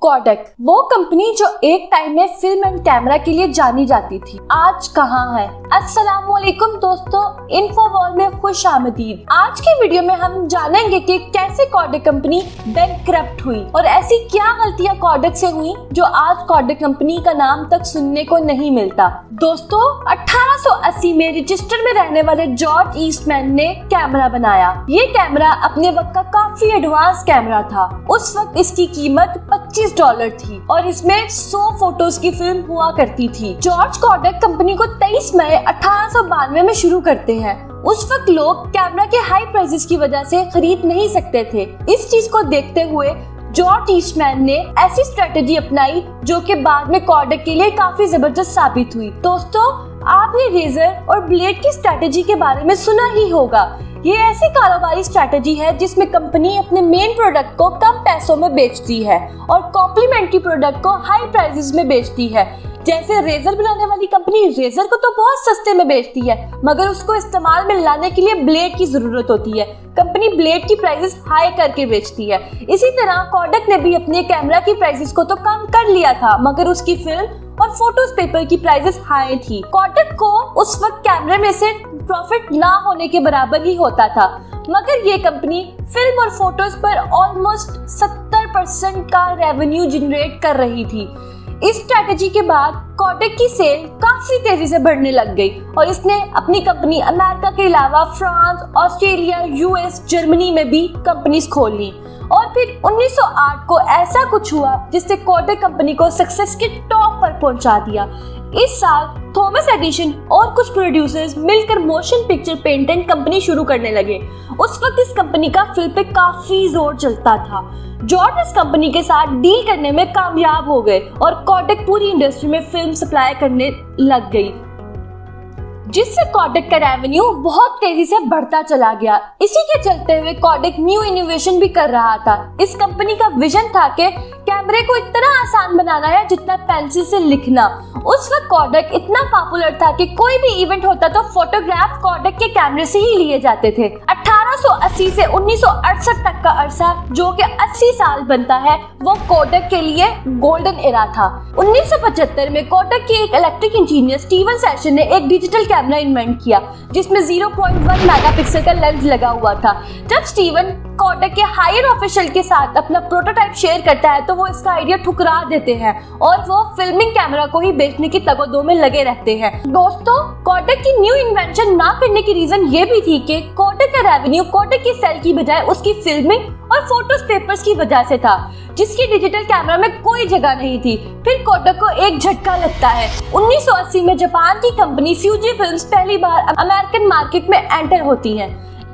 Kodak वो company जो एक टाइम में फिल्म एंड कैमरा के लिए जानी जाती थी, आज कहाँ है। अस्सलामुअलैकुम दोस्तों, इन्फोवॉल में खुश आमदीद। आज की वीडियो में हम जानेंगे कि कैसे कोडक कंपनी बैंकक्रप्ट हुई और ऐसी क्या गलतियां कोडक से हुई जो आज कोडक कंपनी का नाम तक सुनने को नहीं मिलता। दोस्तों, 1880 में रजिस्टर में रहने वाले जॉर्ज ईस्टमैन ने कैमरा बनाया। ये कैमरा अपने वक्त का काफी एडवांस कैमरा था। उस वक्त इसकी कीमत $25 थी और इसमें 100 फोटोज की फिल्म हुआ करती थी। जॉर्ज कोडक कंपनी को 23 मई 1892 में शुरू करते हैं। उस वक्त लोग कैमरा के हाई प्राइसेस की वजह से खरीद नहीं सकते थे। इस चीज को देखते हुए जॉर्ज ईस्टमैन ने ऐसी स्ट्रेटेजी अपनाई जो कि बाद में कोडक के लिए काफी जबरदस्त साबित हुई। दोस्तों, आपने रेजर और ब्लेड की स्ट्रेटेजी के बारे में सुना ही होगा। ये ऐसी कारोबारी स्ट्रेटेजी है जिसमें कंपनी अपने मेन प्रोडक्ट को कम पैसों में बेचती है और कॉम्प्लीमेंट्री प्रोडक्ट को हाई प्राइसेस में बेचती है। जैसे रेजर बनाने वाली कंपनी रेजर को तो बहुत सस्ते में बेचती है, मगर उसको इस्तेमाल में लाने के लिए ब्लेड की जरूरत होती है। कंपनी ब्लेड की प्राइसेस हाई करके बेचती है। इसी तरह कोडक ने भी अपने कैमरा की प्राइसेस को तो कम कर लिया था, मगर उसकी फिल्म और फोटोज पेपर की प्राइसेस हाई थी। कोडक को उस वक्त कैमरे में से प्रॉफिट ना होने के बराबर ही होता था, मगर ये कंपनी फिल्म और फोटोज पर ऑलमोस्ट 70% का रेवेन्यू जनरेट कर रही थी। इस स्ट्रेटेजी के बाद कोडक की सेल काफी तेजी से बढ़ने लग गई और इसने अपनी कंपनी अमेरिका के अलावा फ्रांस, ऑस्ट्रेलिया, यूएस, जर्मनी में भी कंपनीज खोल ली। और फिर 1908 को ऐसा कुछ हुआ जिससे कोडक कंपनी को सक्सेस के टॉप पर पहुंचा दिया। इस साल थॉमस एडिसन और कुछ प्रोड्यूसर्स मिलकर मोशन पिक्चर पेटेंट कंपनी शुरू करने लगे। उस वक्त इस कंपनी का फिल्म पे काफी जोर चलता था। जॉर्ज इस कंपनी के साथ डील करने में कामयाब हो गए और कोडक पूरी इंडस्ट्री में फिल्म सप्लाई करने लग गई, जिससे कोडक का रेवेन्यू बहुत तेजी से बढ़ता चला गया। इसी के चलते हुए कोडक न्यू इनोवेशन भी कर रहा था। इस कंपनी का विजन था कि कैमरे को इतना आसान बनाना है जितना पेंसिल से लिखना। उस वक्त कोडक इतना पॉपुलर था कि कोई भी इवेंट होता तो फोटोग्राफ कोडक के कैमरे से ही लिए जाते थे। 1880 से 1968 तक का अरसा, जो कि 80 साल बनता है, वो कोडक के लिए गोल्डन एरा था। 1975 में कोडक के एक इलेक्ट्रिक इंजीनियर स्टीवन सेशन ने एक डिजिटल कैमरा इन्वेंट किया जिसमें 0.1 मेगापिक्सल का लेंस लगा हुआ था। जब स्टीवन कोडक के हायर ऑफिशियल के साथ अपना प्रोटोटाइप शेयर करता है तो वो इसका आइडिया ठुकरा देते हैं और वो फिल्मिंग कैमरा को ही बेचने की तगोदो में लगे रहते हैं। दोस्तों, कोडक की न्यू इन्वेंशन ना करने की रीजन ये भी थी कि कोडक का रेवेन्यू कोडक की सेल की बजाय उसकी फिल्मिंग और फोटोज पेपर्स की वजह से था, जिसकी डिजिटल कैमरा में कोई जगह नहीं थी। फिर कोडक को एक झटका लगता है। 1980 में जापान की कंपनी फ्यूजी फिल्म्स पहली बार अमेरिकन मार्केट में एंटर होती है।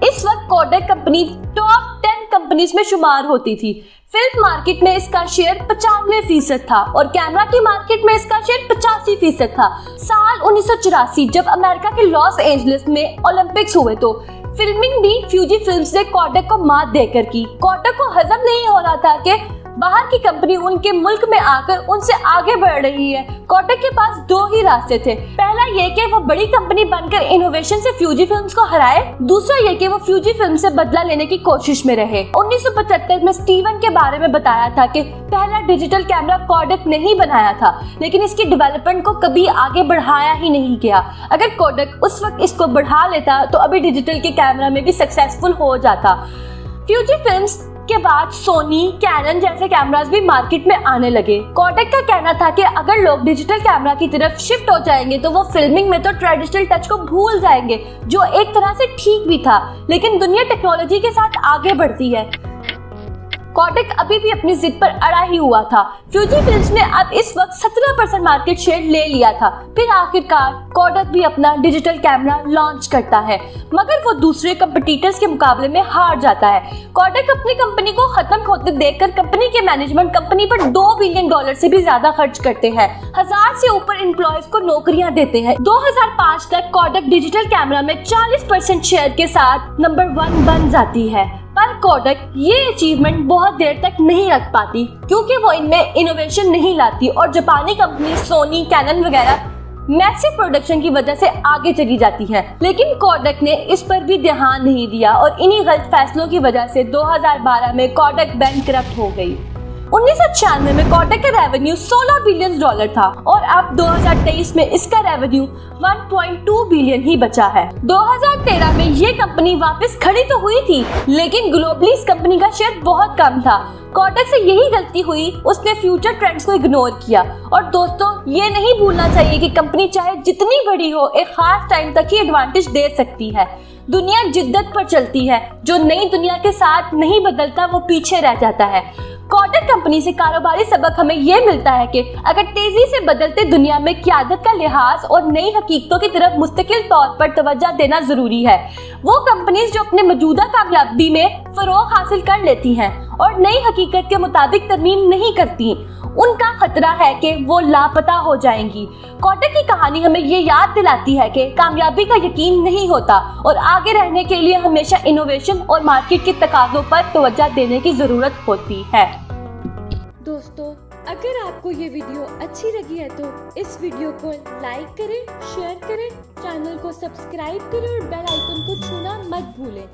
इस वक्त कोडक कंपनी टॉप 10 कंपनीज में शुमार होती थी। फिल्म मार्केट में इसका शेयर 95% था और कैमरा की मार्केट में इसका शेयर 85% था। साल 1984 जब अमेरिका के लॉस एंजलिस में ओलंपिक्स हुए तो फिल्मिंग भी फ्यूजी फिल्म्स ने कोडक को मात देकर की। कोडक को हजम नहीं हो रहा था कि बाहर की कंपनी उनके मुल्क में आकर उनसे आगे बढ़ रही है। कोडक के पास दो ही रास्ते थे। पहला ये कि वो बड़ी कंपनी बनकर इनोवेशन से फ्यूजी फिल्म्स को हराए, दूसरा ये कि वो फ्यूजी फिल्म से बदला लेने की कोशिश में रहे। 1975 में स्टीवन के बारे में बताया था कि पहला डिजिटल कैमरा कोडक ने ही बनाया था, लेकिन इसकी डेवलपमेंट को कभी आगे बढ़ाया ही नहीं गया। अगर कोडक उस वक्त इसको बढ़ा लेता तो अभी डिजिटल के कैमरा में भी सक्सेसफुल हो जाता। फ्यूजी फिल्म्स के बाद सोनी, कैनन जैसे कैमरास भी मार्केट में आने लगे। कोडक का कहना था कि अगर लोग डिजिटल कैमरा की तरफ शिफ्ट हो जाएंगे तो वो फिल्मिंग में तो ट्रेडिशनल टच को भूल जाएंगे, जो एक तरह से ठीक भी था। लेकिन दुनिया टेक्नोलॉजी के साथ आगे बढ़ती है। कोडक अभी भी अपनी जिद पर अड़ा ही हुआ था। फ्यूजी फिल्म्स ने अब इस वक्त 17% मार्केट शेयर ले लिया था। फिर आखिरकार कोडक भी अपना डिजिटल कैमरा लॉन्च करता है, मगर वो दूसरे कंपटीटर्स के मुकाबले में हार जाता है। कोडक अपनी कंपनी को खत्म होते देखकर कंपनी के मैनेजमेंट कंपनी पर $2 बिलियन से भी ज्यादा खर्च करते हैं। 1000 से ऊपर एम्प्लॉयज को नौकरियां देते हैं। 2005 तक कोडक डिजिटल कैमरा में 40% शेयर के साथ नंबर 1 बन जाती है। पर कोडक ये अचीवमेंट बहुत देर तक नहीं रख पाती क्योंकि वो इनमें इनोवेशन नहीं लाती और जापानी कंपनी सोनी, कैनन वगैरह मैसिव प्रोडक्शन की वजह से आगे चली जाती है। लेकिन कोडक ने इस पर भी ध्यान नहीं दिया और इन्हीं गलत फैसलों की वजह से 2012 में कोडक बैंकक्रप्ट हो गई। 1996 में कोटक का रेवेन्यू $16 बिलियन था और अब 2023 में इसका रेवेन्यू 1.2 बिलियन ही बचा है। 2013 में ये कंपनी वापस खड़ी तो हुई थी, लेकिन ग्लोबली इस कंपनी का शेयर बहुत कम था। कोटक से यही गलती हुई, उसने फ्यूचर ट्रेंड्स को इग्नोर किया। और दोस्तों, ये नहीं भूलना चाहिए कि कंपनी चाहे जितनी बड़ी हो, एक खास टाइम तक ही एडवांटेज दे सकती है। दुनिया जिद्दत पर चलती है, जो नई दुनिया के साथ नहीं बदलता वो पीछे रह जाता है। कोटक कंपनी से कारोबारी सबक हमें ये मिलता है कि अगर तेजी से बदलते दुनिया में क़यादत का लिहाज और नई हकीकतों की तरफ मुस्तकिल तौर पर तवज्जो देना जरूरी है। वो कंपनीज जो अपने मौजूदा कामयाबी में फरोग हासिल कर लेती हैं और नई हकीकत के मुताबिक तरमीम नहीं करती, उनका खतरा है कि वो लापता हो जाएंगी। कोटक की कहानी हमें ये याद दिलाती है कि कामयाबी का यकीन नहीं होता और आगे रहने के लिए हमेशा इनोवेशन और मार्केट के तकाज़ों पर तवज्जो देने की जरूरत होती है। दोस्तों, अगर आपको ये वीडियो अच्छी लगी है तो इस वीडियो को लाइक करें, शेयर करें, चैनल को सब्सक्राइब करें और बेल आइकन को छूना मत भूलें।